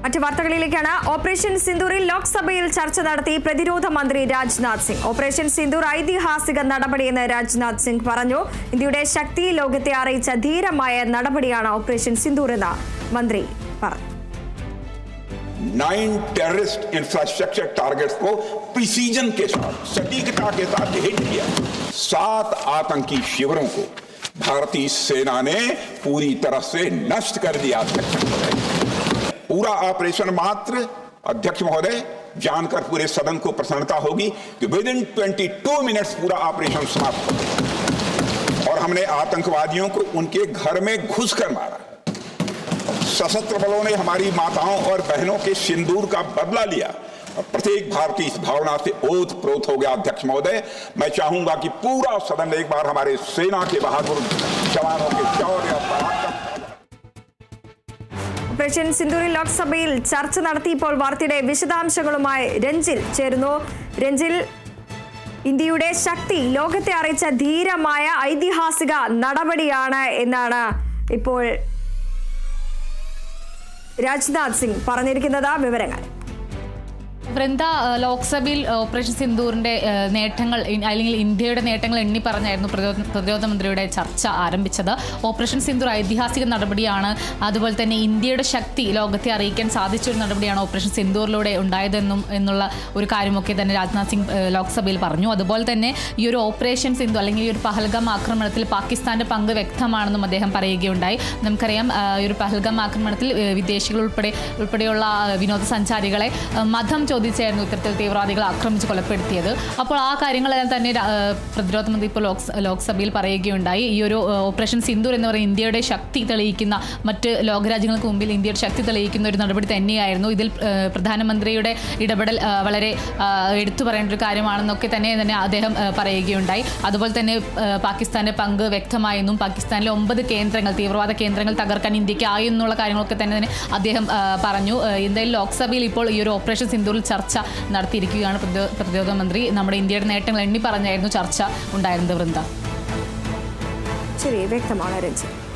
മറ്റു വാർത്തകളിലേക്കാണ്. ഓപ്പറേഷൻ സിന്ദൂറിൽ ലോക്സഭയിൽ ചർച്ച നടത്തി പ്രതിരോധ മന്ത്രി രാജ്നാഥ് സിംഗ്. ഓപ്പറേഷൻ സിന്ദൂർ ഐതിഹാസിക നടപടിയെന്ന് രാജ്നാഥ് സിംഗ് പറഞ്ഞു. ഇന്ത്യയുടെ ശക്തി ലോകത്തെ അറിയിച്ച ധീരമായ നടപടിയാണ് ഓപ്പറേഷൻ സിന്ദൂർ എന്ന് മന്ത്രി പറഞ്ഞു. 9 टेररिस्ट इंफ्रास्ट्रक्चर टारगेट्स को प्रिसीजन के साथ सटीकता के साथ हिट किया। 7 आतंकी शिविरों को भारतीय सेना ने पूरी तरह से नष्ट कर दिया। पूरा ऑपरेशन मात्र अध्यक्ष महोदय जानकर पूरे सदन को प्रसन्नता होगी कि विद इन 22 मिनट्स पूरा ऑपरेशन समाप्त हो गया और हमने आतंकवादियों को उनके घर में घुसकर मारा। सशस्त्र बलों ने हमारी माताओं और बहनों के सिंदूर का बदला लिया और प्रत्येक भारतीय इस भावना से ओतप्रोत हो गया। अध्यक्ष महोदय, मैं चाहूंगा कि पूरा सदन एक बार हमारे सेना के बहादुर जवानों के शौर्य और पराक्रम। ഓപ്പറേഷൻ സിന്ദൂറിൽ ലോക്സഭയിൽ ചർച്ച നടത്തിയപ്പോൾ വാർത്തയുടെ വിശദാംശങ്ങളുമായി രഞ്ജിൽ ചേരുന്നു. രഞ്ജിൽ, ഇന്ത്യയുടെ ശക്തി ലോകത്തെ അറിയിച്ച ധീരമായ ഐതിഹാസിക നടപടിയാണ് എന്നാണ് ഇപ്പോൾ രാജ്നാഥ് സിംഗ് പറഞ്ഞിരിക്കുന്നത്. വിവരങ്ങൾ. വൃന്ദ, ലോക്സഭയിൽ ഓപ്പറേഷൻ സിന്ദൂറിന്റെ നേട്ടങ്ങൾ അല്ലെങ്കിൽ ഇന്ത്യയുടെ നേട്ടങ്ങൾ എണ്ണി പറഞ്ഞായിരുന്നു പ്രതിരോധ മന്ത്രിയുടെ ചർച്ച ആരംഭിച്ചത്. ഓപ്പറേഷൻ സിന്ദൂർ ഐതിഹാസിക നടപടിയാണ്, അതുപോലെ തന്നെ ഇന്ത്യയുടെ ശക്തി ലോകത്തെ അറിയിക്കാൻ സാധിച്ച ഒരു നടപടിയാണ് ഓപ്പറേഷൻ സിന്ദൂറിലൂടെ ഉണ്ടായതെന്നും എന്നുള്ള ഒരു കാര്യമൊക്കെ തന്നെ രാജ്നാഥ് സിംഗ് ലോക്സഭയിൽ പറഞ്ഞു. അതുപോലെ തന്നെ ഈ ഒരു ഓപ്പറേഷൻ സിന്ദൂർ അല്ലെങ്കിൽ ഈ ഒരു പഹൽഗാം ആക്രമണത്തിൽ പാകിസ്ഥാന്റെ പങ്ക് വ്യക്തമാണെന്നും അദ്ദേഹം പറയുകയുണ്ടായി. നമുക്കറിയാം, ഈ ഒരു പഹൽഗാം ആക്രമണത്തിൽ വിദേശികൾ ഉൾപ്പെടെയുള്ള വിനോദസഞ്ചാരികളെ മതം ചോദിച്ചായിരുന്നു ഇത്തരത്തിൽ തീവ്രവാദികൾ ആക്രമിച്ച് കൊലപ്പെടുത്തിയത്. അപ്പോൾ ആ കാര്യങ്ങളെല്ലാം തന്നെ പ്രതിരോധ മന്ത്രി ഇപ്പോൾ ലോക്സഭയിൽ പറയുകയുണ്ടായി. ഈ ഒരു ഓപ്പറേഷൻ സിന്ദൂർ എന്ന് പറയുന്ന ഇന്ത്യയുടെ ശക്തി തെളിയിക്കുന്ന, മറ്റ് ലോകരാജ്യങ്ങൾക്ക് മുമ്പിൽ ഇന്ത്യയുടെ ശക്തി തെളിയിക്കുന്ന ഒരു നടപടി തന്നെയായിരുന്നു. ഇതിൽ പ്രധാനമന്ത്രിയുടെ ഇടപെടൽ വളരെ എടുത്തു പറയേണ്ട ഒരു കാര്യമാണെന്നൊക്കെ തന്നെ അദ്ദേഹം പറയുകയുണ്ടായി. അതുപോലെ തന്നെ പാകിസ്ഥാന്റെ പങ്ക് വ്യക്തമായെന്നും പാകിസ്ഥാനിലെ 9 കേന്ദ്രങ്ങൾ, തീവ്രവാദ കേന്ദ്രങ്ങൾ തകർക്കാൻ ഇന്ത്യക്ക് ആയി എന്നുള്ള കാര്യങ്ങളൊക്കെ തന്നെ അദ്ദേഹം പറഞ്ഞു. എന്തായാലും ലോക്സഭയിൽ ഇപ്പോൾ ഈ ഒരു ഓപ്പറേഷൻ സിന്ദൂറിൽ ചർച്ച നടത്തിയിരിക്കുകയാണ് പ്രതിരോധ മന്ത്രി. നമ്മുടെ ഇന്ത്യയുടെ നേട്ടങ്ങൾ എണ്ണി പറഞ്ഞായിരുന്നു ചർച്ച ഉണ്ടായിരുന്നത്. വൃന്ദ, ശരി, വ്യക്തമാണ് രഞ്ജിത്ത്.